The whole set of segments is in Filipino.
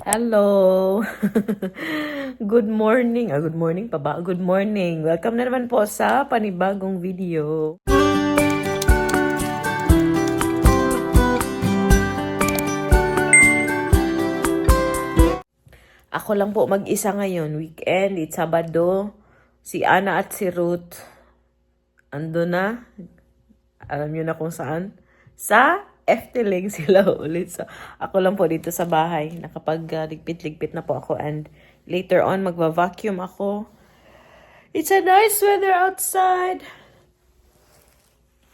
Hello! Good morning. Good morning pa ba? Good morning. Welcome na naman po sa panibagong video. Ako lang po mag-isa ngayon. Weekend, it's Sabado. Si Ana at si Ruth ando na. Alam niyo na kung saan? Sa FTLing sila ulit. So, ako lang po dito sa bahay. Nakapag-ligpit-ligpit na po ako. And later on, magva-vacuum ako. It's a nice weather outside.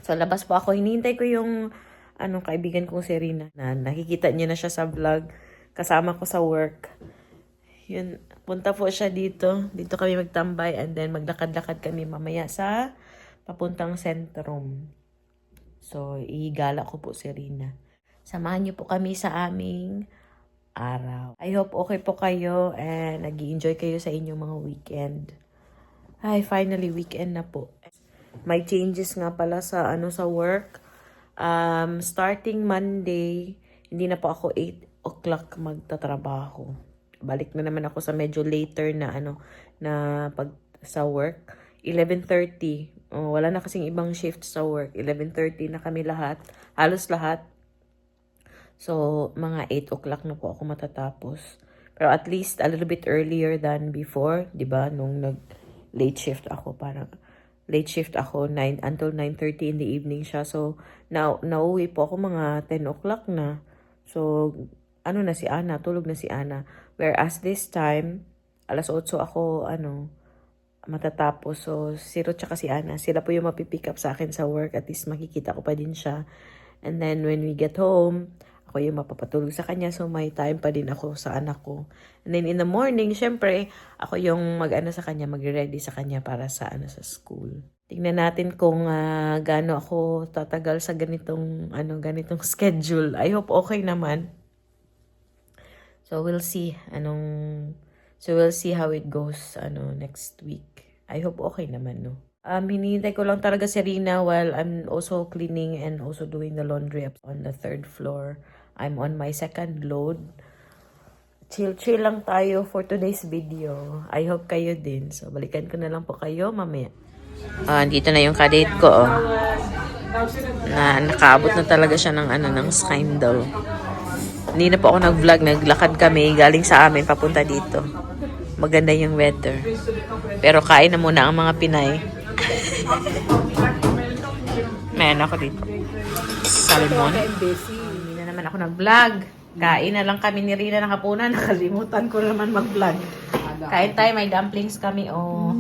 So, labas po ako. Hinihintay ko yung kaibigan kong si Rina. Nakikita niyo na siya sa vlog. Kasama ko sa work. Yun, punta po siya dito. Dito kami magtambay. And then, maglakad-lakad kami mamaya sa papuntang Centrum. So, igala ko po si Rina. Samahan niyo po kami sa aming araw. I hope okay po kayo and nag-i-enjoy kayo sa inyong mga weekend. Ay, finally, weekend na po. May changes nga pala sa sa work. Starting Monday, hindi na po ako 8 o'clock magtatrabaho. Balik na naman ako sa medyo later na na pag sa work. 11:30. Wala na kasing ibang shift sa work. 11:30 na kami lahat. Halos lahat. So, mga 8 o'clock na po ako matatapos. Pero at least a little bit earlier than before. Diba? Nung nag-late shift ako. Parang late shift ako 9 until 9:30 in the evening siya. So, nauwi po ako mga 10 o'clock na. So, na si Ana. Tulog na si Ana. Whereas this time, alas 8 ako, matatapos. So, si Ruth tsaka si Ana, sila po yung mapipick up sa akin sa work. At least makikita ko pa din siya. And then, when we get home, ako yung mapapatulog sa kanya. So, may time pa din ako sa anak ko. And then, in the morning, syempre, ako yung sa kanya, magre-ready sa kanya para sa sa school. Tingnan natin kung gaano ako tatagal sa ganitong schedule. I hope okay naman. So, we'll see. So, we'll see how it goes next week. I hope okay naman, no? Hinihintay ko lang talaga si Rina while I'm also cleaning and also doing the laundry up on the 3rd floor. I'm on my 2nd load. Chill lang tayo for today's video. I hope kayo din. So, balikan ko na lang po kayo mamaya. Dito na yung kadate ko, nakaabot na talaga siya ng ng scandal. Hindi na po ako nag-vlog. Naglakad kami galing sa amin papunta dito. Maganda yung weather. Pero kain na muna ang mga Pinay. Mayan ako dito. Salmon. Hindi na naman ako nag-vlog. Kain na lang kami ni Rina ng hapunan. Nakalimutan ko naman mag-vlog. Kain tayo. May dumplings kami o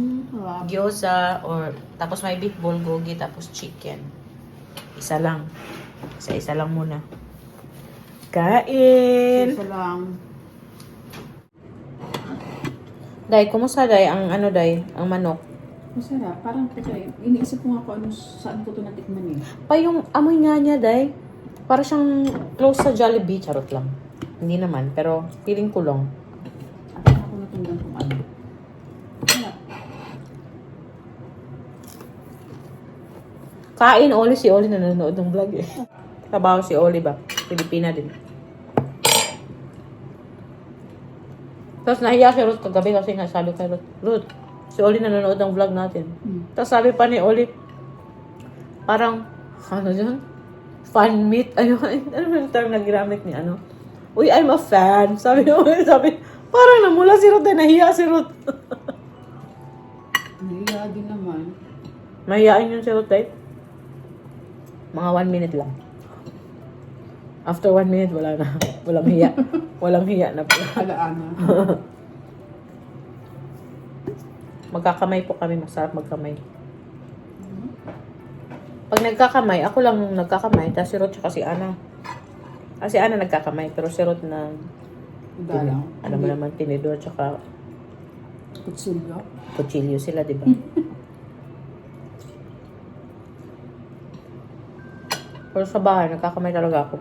gyoza or tapos may beef bulgogi tapos chicken. Isa lang. Isa lang muna. Kain! Isa lang. Day, kumusta Day? Ang Day? Ang manok? Masarap. Parang iniisip ko nga kung saan ko ito natikman eh. Pa yung amoy nga niya, Day. Para siyang close sa Jollibee. Charot lang. Hindi naman. Pero feeling ko lang. At ako natunggan kung ano. Kain, Oli. Si Oli nanonood ng vlog eh. Trabaho si Oli ba? Pilipina din. Tapos nahiya si Ruth kagabi kasi nga sabi kay Ruth, si Oli nanonood ng vlog natin. Tapos sabi pa ni Oli, parang, fan meet? Ano yung term na ginamit ni Uy, I'm a fan. Sabi ni Oli, parang namula si Ruth, nahiya si Ruth. Nahiya din naman. Mahiyain yun si Ruth, right? Mga 1 minute lang. After 1 minute, wala na. Walang hiya. Walang hiya na pala. Alaana. Magkakamay po kami. Masarap magkamay. Pag nagkakamay, ako lang nagkakamay. Tapos si Ruth tsaka si Ana. Si Ana nagkakamay. Pero si Ruth na... Dalang. Alam mo naman, tinidor tsaka... Kutsilyo. Kutsilyo sila, di ba? Pero sa bahay, nagkakamay talaga ako.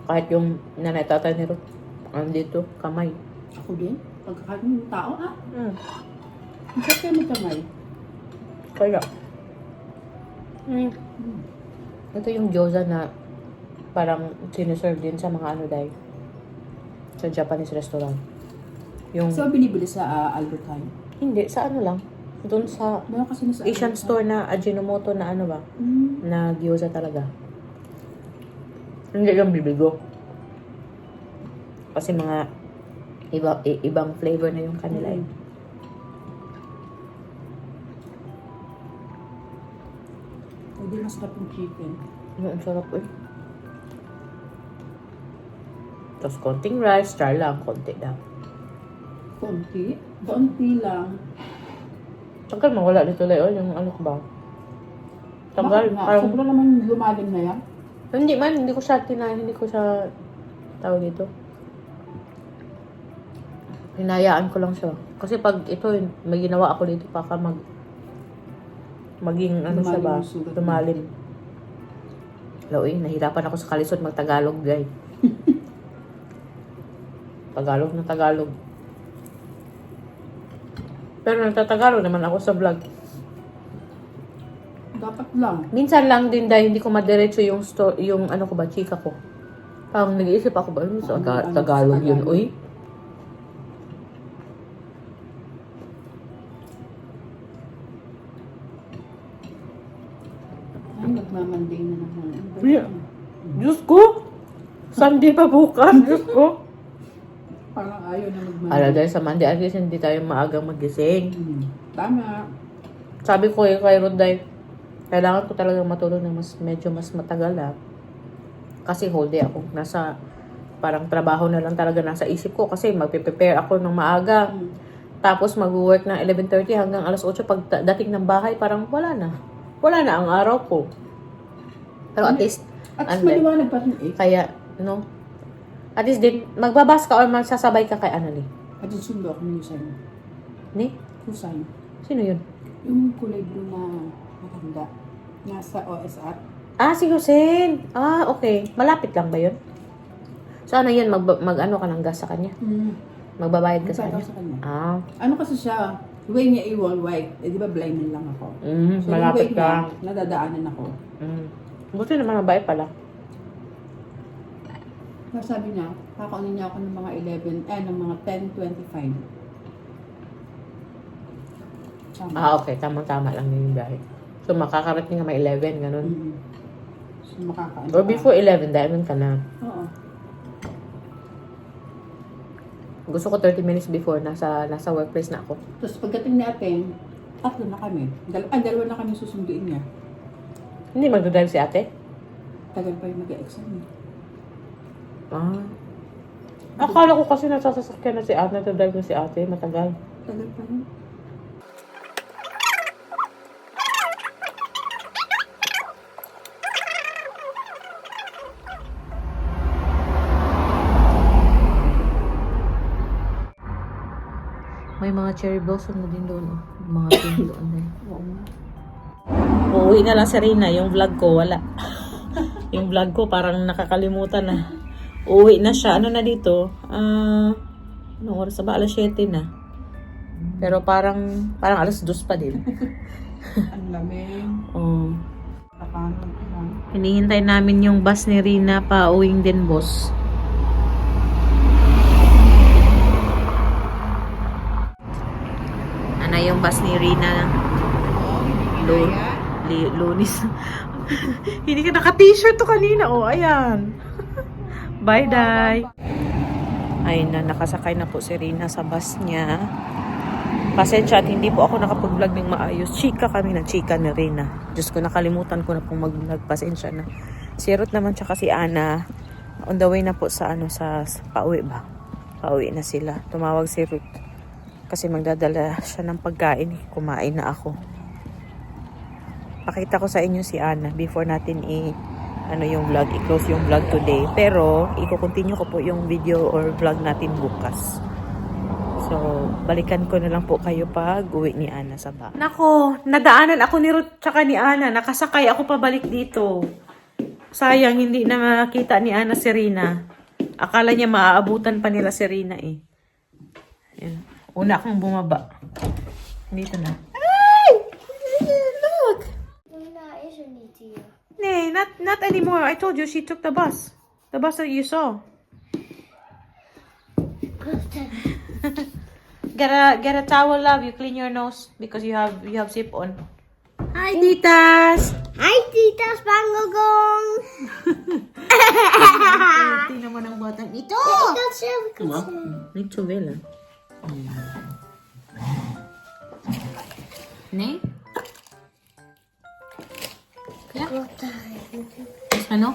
Kahit yung nanay tatay ni Ruth, andito, kamay. Ako din? Pagkakaroon ng tao, Ang sarap kayo magkamay. Kaya. Ito yung gyoza na parang sinuserve din sa mga Day. Sa Japanese restaurant. Yung, So, binibili sa Albert Heijn. hindi, sa ano lang. Doon sa Meron kasi na sa Asian Albert store na Ajinomoto na ano ba? Heijn. Na gyoza talaga. Hindi yung bibigo. Kasi mga ibang flavor na yung kanila eh. Hindi masarap yung chicken. Ang sarap eh. Tapos konting rice, char lang, konti lang. Konti? Konti lang. Tagal mawala dito Leo, yung ano ko ba? Tagal, Bakit nga? parang, Sobrang naman lumalim na yan. hindi man, hindi ko siya hindi ko siya tawag dito. Hinayaan ko lang siya. Kasi pag ito, may ginawa ako dito, baka maging ano siya ba? Lumalim yung sugat. Lumalim. Laoy, nahirapan ako sa kalisod mag-Tagalog, guys. Tagalog na Tagalog. Pero nagtatagalog naman ako sa vlog. Dapat lang. Minsan lang din dahil hindi ko madiretso yung ano ko ba, chika ko. Parang nag-iisip ako ba, sa Tagalog yun, uy. Ay, nagmamanday na naman. Yeah. Diyos ko! Sunday pa bukas, Diyos ko! Parang ayaw na magmamanday. Ala, dahil sa Monday, at least hindi tayo maagang magising. Tama. Sabi ko kay Roday, kailangan ko talaga matulog ng medyo mas matagal Kasi whole day ako. Parang trabaho na lang talaga nasa isip ko. Kasi magpe-prepare ako ng maaga. Tapos mag-work ng 11:30 hanggang alas 8. Pag dating ng bahay, parang wala na. Wala na ang araw ko. Pero at least, At Unlike- maliwanag pa rin eh. kaya, no? At least din, magbabas ka or magsasabay ka kay Annalie. At sundo ako ng Hussein. Ni? Hussein. Sino yun? Yung kulay blue na matanda. Nasa OSR. Ah, si Hussein. Ah, okay. Malapit lang ba yun? So ano yun, mag-ano ka ng gas sa kanya? Magbabayad ka sa Magbayad kanya? ako sa kanya. Ah, Ano kasi siya, way niya i-wall white. Eh, di ba blind lang ako. So, malapit yung way niya, ka. nadadaanan ako. Buti naman mabait pala. Kaya sabi niya, kakaunin niya ako ng mga 11, ng mga 10:25. Tama. Ah, okay. Tamang-tama lang yun yung biyahe. So, makakarating nga may 11, ganun. So, makakaano Or ka. before 11, diamond ka na. Oo. Gusto ko 30 minutes before, nasa workplace na ako. Tapos pagdating natin, tatlo na kami. Dalawa na kami susunduin niya. Hindi magdadrive si ate? Tagal pa yung mag-exam niya. Ah. Akala ko kasi nasa sasakyan na si ate, nagdadrive na si ate, matagal. Tagal pa yun. May mga cherry blossom na din doon. Oh. Mga pink doon din. Oo. Uuwi na lang si Rina. Yung vlog ko, wala. Yung vlog ko, parang nakakalimutan na. Uuwi na siya. Ano na dito? Anong oras na ba? Alas 7 na. Pero parang alas 2 pa din. Ang lamig. Oh. Paano lang. Hinihintay namin yung bus ni Rina pa uwing din, boss. Ano yung bus ni Rina? Lunis. Hindi ka naka-t-shirt to kanina. Oh, ayan. Bye, Day. Ayun na, nakasakay na po si Rina sa bus niya. Pasensya at hindi po ako nakapag-vlog ng maayos. Chika kami na chika ni Rina. Diyos ko, nakalimutan ko na pong mag-vlog. Pasensya na. Si Ruth naman tsaka si Ana, on the way na po sa pauwi ba? Pauwi na sila. Tumawag si Ruth. Kasi magdadala siya ng pagkain. Kumain na ako. Pakita ko sa inyo si Ana before natin yung vlog, i-close yung vlog today. Pero, i-continue ko po yung video or vlog natin bukas. So, balikan ko na lang po kayo pag uwi ni Ana sa bahay. Nako, nadaanan ako ni Ruth tsaka ni Ana. Nakasakay ako pabalik dito. Sayang, hindi na makita ni Ana si Rina. Akala niya maaabutan pa nila si Rina eh. Ayan. Una akong bumaba. Dito na. Ay! Look! Luna isn't it here? Nay, not anymore. I told you she took the bus. The bus that you saw. Get a towel, love. You clean your nose because you have zip on. Hi, titas. Hi, Tita Spangogong. Tingnan mo ng batang ito. Come on. Ito, Bella. Ne? Ano?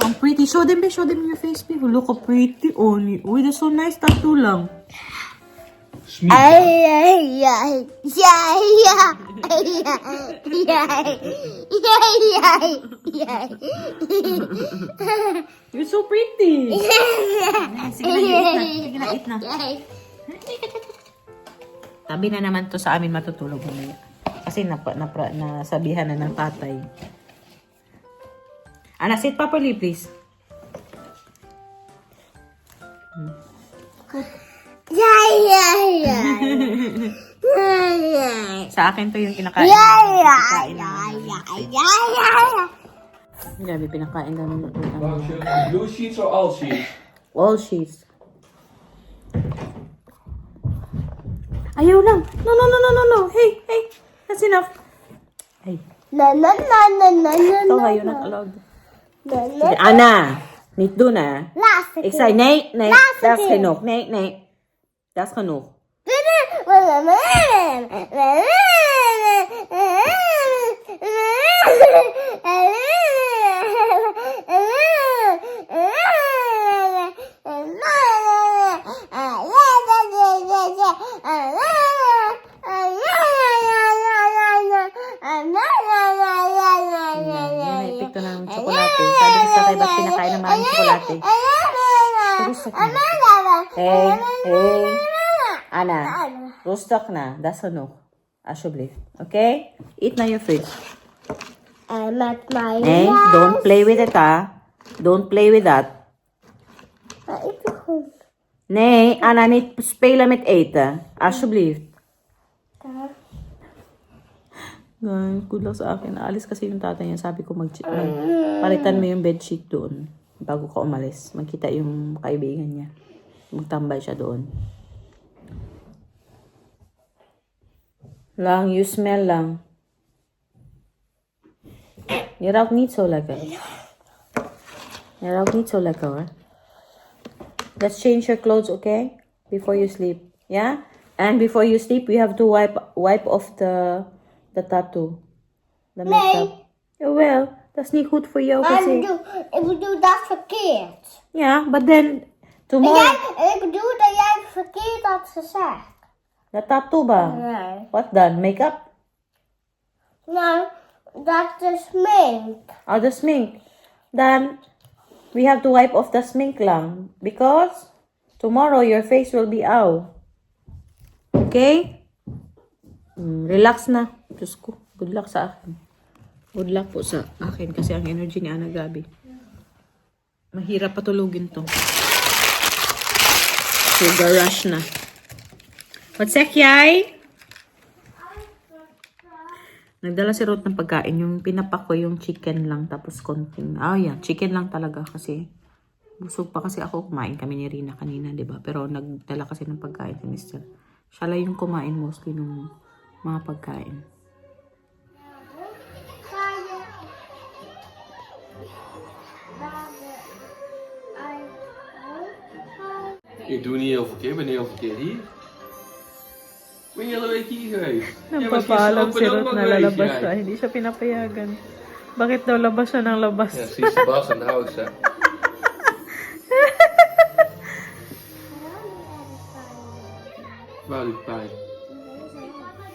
Ang pretty. Show them your face, people. Look how pretty. Oh, uy, that's so nice. Tattoo lang. You're so pretty. Sige na, eat na. Tabi na naman to sa amin matutulog mamaya. Kasi nasabihan na ng tatay. Ana, sit properly, please. Sa akin to yung kinakain. Grabe, pinakain namin. Blue sheets or all sheets? All sheets. Ayaw lang. No. Hey. That's enough. Hey. Ito, you're not allowed. Sige, Ana. Niet doen, hè. Ik zei nee. Dat is genoeg. Nee. Dat is genoeg. Naipik to ng tsokolate. Sabi ko sa tayo, ba't pinakain ng maraming tsokolate? Rustok na. Hey. Ana, rustok na. Das is genoeg. Alsjeblieft. Okay? Eat na your food. Nee, don't play with it, ha? Don't play with that. Nee, Anna, niet spelen met eten. Alsjeblieft. Guys, good luck sa akin. Naalis kasi yung tatay niya. Sabi ko, palitan mo yung bedsheet doon. Bago ka umalis. Magkita yung kaibigan niya. Magtambay siya doon. Lang, you smell lang. Je ruikt niet zo lekker. Je ruikt niet zo lekker, hoor. Let's change your clothes, okay? Before you sleep. Yeah? And before you sleep, we have to wipe off the tattoo. The makeup. Jawel, dat is niet goed voor jou kasi. Ik bedoel dat verkeerd. Ja, but then tomorrow. Ik bedoel dat jij verkeerd had gezegd. The tattoo ba? Nee. What dan? Makeup? Nou, dat is smink. Oh, the smink. Then we have to wipe off the smink lang because tomorrow your face will be out. Okay? Relax na. Diyos ko, good luck sa akin. Good luck po sa akin kasi ang energy ni Ana Gabi. Mahirap patulugin to. Sugar rush na. What's that, Yay? Nagdala si Ruth ng pagkain. Yung pinapak ko yung chicken lang tapos konting. Chicken lang talaga kasi busog pa kasi ako. Kumain kami ni Rina kanina, 'di ba? Pero nagdala kasi ng pagkain si Mr. Siya lang yung kumain mostly ng mga pagkain. Ik doe niet heel veel keer, ik ben heel veel keer hier. Ik ben de hele week hier geweest. Nagpapaalam si Ruth na lalabas siya. Ja, Hindi siya pinapayagan. Bakit daw labas siya ng labas? precies, de bas en de houtse. Waar doet pijn?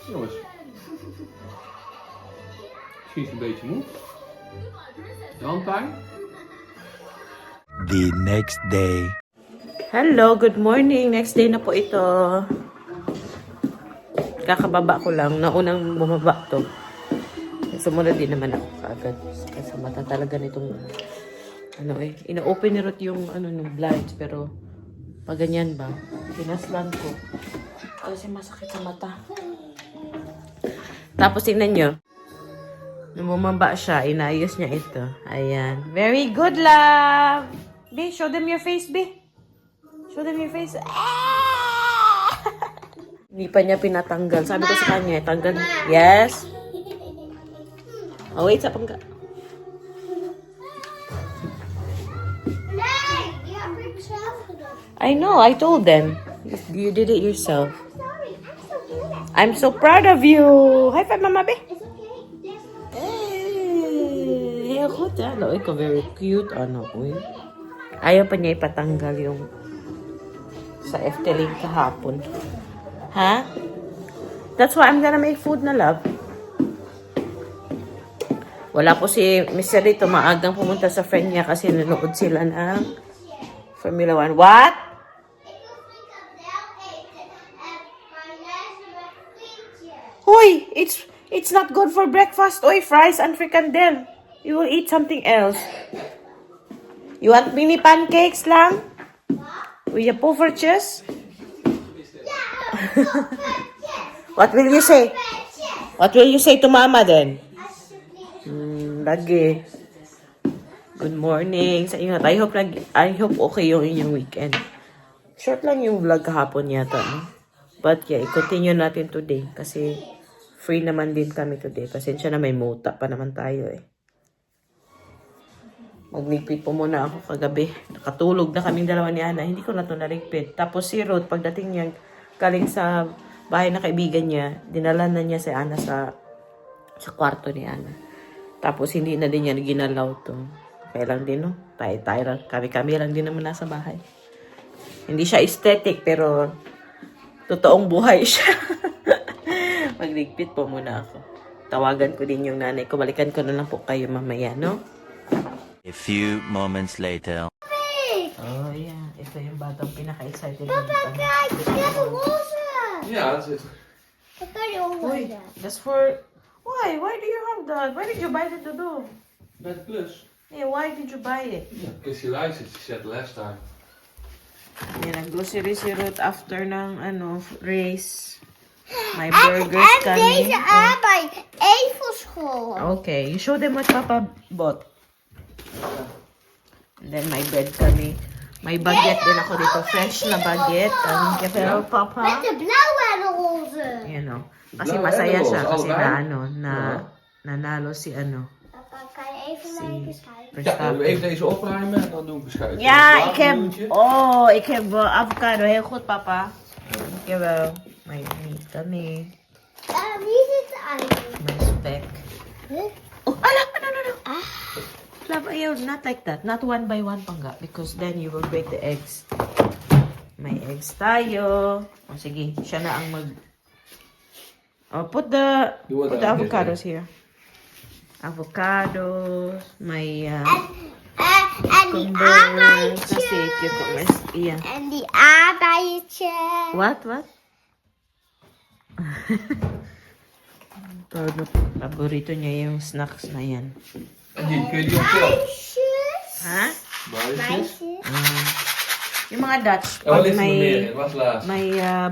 Jongens. Misschien is het een beetje moe. De handpijn? The next day. Hello, good morning. Next day na po ito. Kakababa ko lang. Naunang bumaba to. Sumunod din naman ako kaagad. Kasi mata talaga nitong ina-open ni Ruth yung ng blinds. Pero pag ganyan ba, pinaslan ko. Kasi masakit sa mata. Tapos tingnan nyo. Nung bumaba siya, inayos niya ito. Ayan. Very good, love! Be, show them your face, Be. Show them your face. Hindi pa niya pinatanggal. Sabi ko sa kanya, tanggal. Yes. Oh, wait, sa pangga. Hey, you have big chocolate. I know, I told them. You did it yourself. Sorry, I'm so good. I'm so proud of you. High five, Mama Be. It's okay. There's no... Heel goed, hè? Nou, ik very cute. Ano, uy. Ayaw pa niya ipatanggal yung sa Efteling kahapon. Ha? That's why I'm gonna make food na, love. Wala po si Mr. Rito maagang pumunta sa friend niya kasi nanood sila ng Formula 1. What? Hoy, it's not good for breakfast. Oy, fries and fricandel. You will eat something else. You want mini pancakes lang? With your poffertjes? What will you say? What will you say to Mama then? Lagi. Good morning sa inyo. I hope okay yung inyong weekend. Short lang yung vlog kahapon yata, no? But yeah, i-continue natin today kasi free naman din kami today. Pasensya na may muta pa naman tayo eh. Magligpit po muna ako kagabi. Nakatulog na kaming dalawa ni Ana. Hindi ko na ito naligpit. Tapos si Ruth, pagdating niya galing sa bahay na kaibigan niya, dinala na niya si Ana sa kwarto ni Ana. Tapos hindi na din niya ginalaw to. Kaya lang din, no? Tayo lang. Kami lang din naman nasa bahay. Hindi siya aesthetic, pero totoong buhay siya. Magligpit po muna ako. Tawagan ko din yung nanay ko. Balikan ko na lang po kayo mamaya, no? A few moments later. Oh, yeah. Ito yung batang pinaka-excited. Papa, guys, get the water. Ja, dat is het. Papa, you Wait, that's for... Why? Why do you have that? Why did you buy the dodo? Bij de plus. Yeah, why did you buy it? Ja, because he likes it. She said last time. Yeah, nag-grocery si Ruth after ng, race. My En burgers deze kami. aardbei even school. Okay, you show them what Papa bought. And then my bread kami. May baguette din ako dito. Fresh na baguette. Ang kefel, Papa. Met de blauwe en de roze. You know. Kasi Blauw en masaya roze, siya. Kasi allebei? nanalo si Papa, kan je even naar je kijken? Ja, dan doen we even deze opruimen en dan doen we beschuitjes. Ja, Later ik heb avocado. Heel goed, Papa. Dankjewel. May meat kami. Wie zit er eigenlijk? May spek. Huh? Oh, ala! No. Love, ayaw, not like that. Not one by one, pangga. Because then you will break the eggs. May eggs tayo. O, sige. Siya na ang mag... Oh, put the avocados here. Avocados. May En die cucumbers. aardbeidjes. Kasi cucumbers. Yeah. En die aardbeidjes. What? Paborito niya yung snacks na yan. En die kun je die optillen. Meisjes. Ha? Buisjes. Yung mga Dutch, Oh, pag ligt er nog meer may, in. Was laatst. may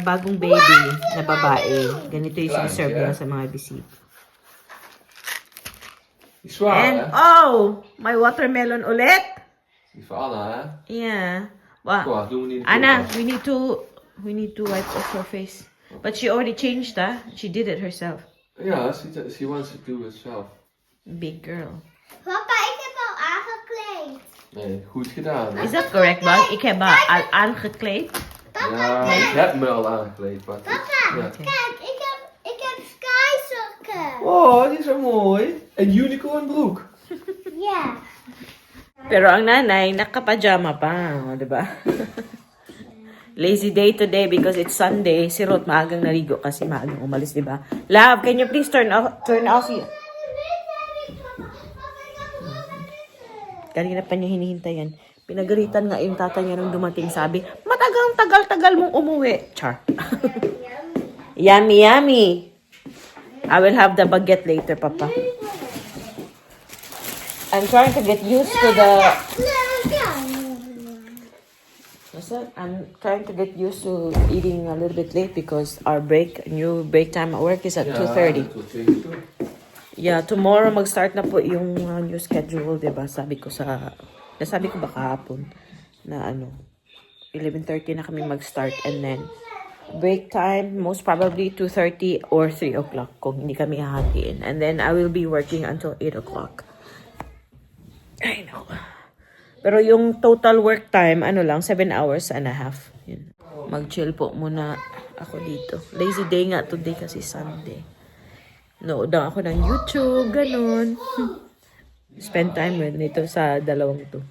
bagong baby na babae, ganito yung Klaar, siniserve ja. nila sa mga bisita. Die is zwaar, And, hè? oh! May watermelon ulit! Die is voor Anna, hè? Yeah. Wow. Kom, doen we niet in de Anna, koelkast. we need to wipe off her face. But she already changed that. She did it herself. Ja, she wants to do it zelf. Big girl. Papa, ik heb al aangekleed. Nee, goed gedaan. Hè? Is that correct, Bang? Ik heb haar al aangekleed. Ja, ik heb me al aangekleed. Maar Papa, ja. kijk, ik heb skysokken. Oh, die is zo mooi. Een unicorn broek. Ja. Pero ang nanay, nakapajama pa. O, diba? Lazy day today because it's Sunday. Si Ruth maagang naligo kasi maagang umalis, diba? Love, can you please turn off your... Kanina pa niya hinihintayan. Pinagalitan nga yung tata niya nung dumating. Sabi, tagal mong umuwi. Char. Yummy, yummy. I will have the baguette later, Papa. I'm trying to get used to the... What's that? I'm trying to get used to eating a little bit late because our new break time at work is at 2:30. tot 2 uur. Yeah, tomorrow mag-start na po yung new schedule, 'di ba? Nasabi ko ba kahapon na 11:30 na kami mag-start. And then, break time, most probably 2:30 or 3 o'clock kung hindi kami hahatiin. And then, I will be working until 8 o'clock. I know. Pero yung total work time, 7 hours and a half. Yun. Mag-chill po muna ako dito. Lazy day nga today kasi Sunday. Nood lang ako ng YouTube, ganun. Spend time with nito sa dalawang to.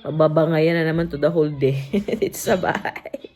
Mababangayan na naman to the whole day. Dito sa bahay.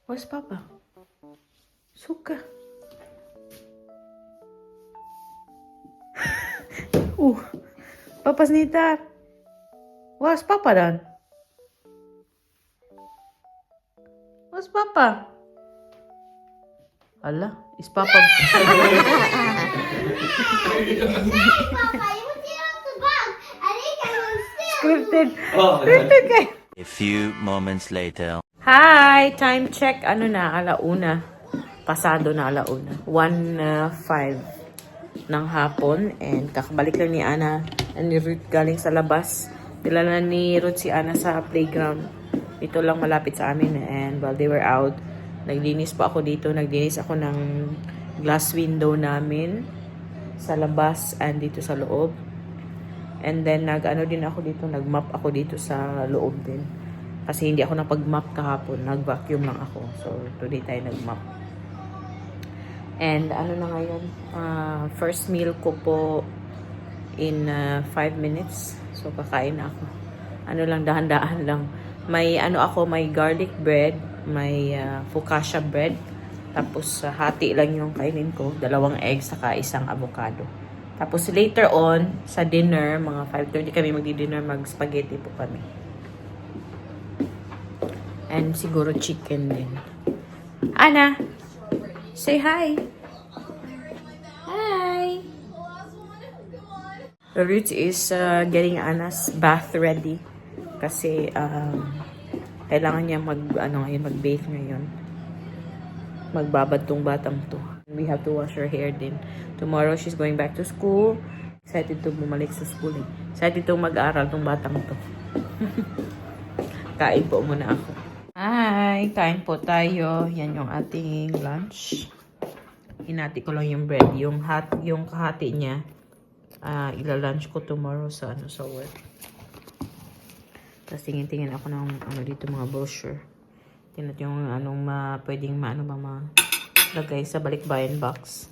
Where's Papa? Suka. Papa's Nita. Where's Papa then? Where's Papa? Ala, is Papa... Hey, Papa, you want to get off the box? I think I will still. Scripted. Oh, Scripted kayo. A few moments later. Hi! Time check. Ano na? Alauna. Pasado na alauna. 1:05 ng hapon. And kakabalik lang ni Ana and ni Ruth galing sa labas. Dilala ni Ruth si Ana sa playground. Dito lang malapit sa amin. And while they were out, naglinis pa ako dito. Naglinis ako ng glass window namin sa labas and dito sa loob. And then din ako dito, nag-mop ako dito sa loob din. Kasi hindi ako napag-mop kahapon, nag-vacuum lang ako. So today tayo nag-mop. And na ngayon, first meal ko po in 5 minutes. So kakain na ako. Dahan-dahan lang. May may garlic bread, may focaccia bread. Tapos hati lang yung kainin ko, 2 eggs saka 1 avocado. Tapos later on, sa dinner, mga 5:30 kami magdi-dinner, mag-spaghetti po kami. And siguro chicken din. Ana, say hi. Hi. Ruth is getting Anna's bath ready. Kasi kailangan niya mag-bathe ngayon. Magbabad tong batang to. We have to wash her hair din. Tomorrow, she's going back to school. Excited to bumalik sa school eh. Excited to mag-aral tong batang to. Kain po muna ako. Hi! Kain po tayo. Yan yung ating lunch. Hinati ko lang yung bread. Yung kahati niya, ila-lunch ko tomorrow sa work. Tapos tingin-tingin ako ng dito mga brochure. Tingnan yung pwedeng malagay sa balikbayan box.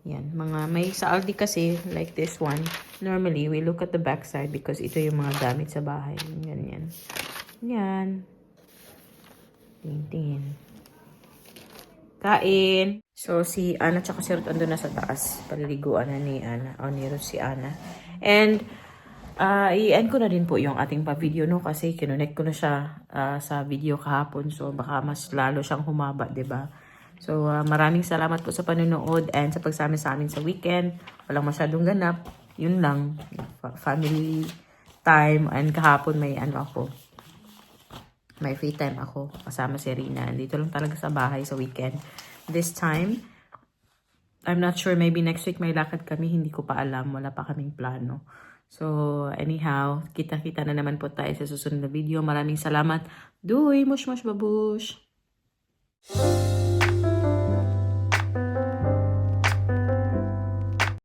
Yan, may sa Aldi kasi, like this one, normally, we look at the back side because ito yung mga gamit sa bahay. Ganyan. Yan. Tingin. Kain. So, si Ana tsaka si Ruth andun na sa taas. Paliliguan na ni Ana. O, ni Ruth si Ana. And, i-end ko na din po yung ating pa-video, no? Kasi kinonect ko na siya sa video kahapon. So, baka mas lalo siyang humaba, ba diba? So, maraming salamat po sa panonood and sa pagsama sa amin sa weekend. Walang masyadong ganap. Yun lang. Family time. And kahapon may may free time ako. Kasama si Rina. Dito lang talaga sa bahay sa weekend. This time, I'm not sure, maybe next week may lakad kami, hindi ko pa alam, wala pa kaming plano. So, anyhow, kita-kita na naman po tayo sa susunod na video. Maraming salamat. Doy, mush mush babush!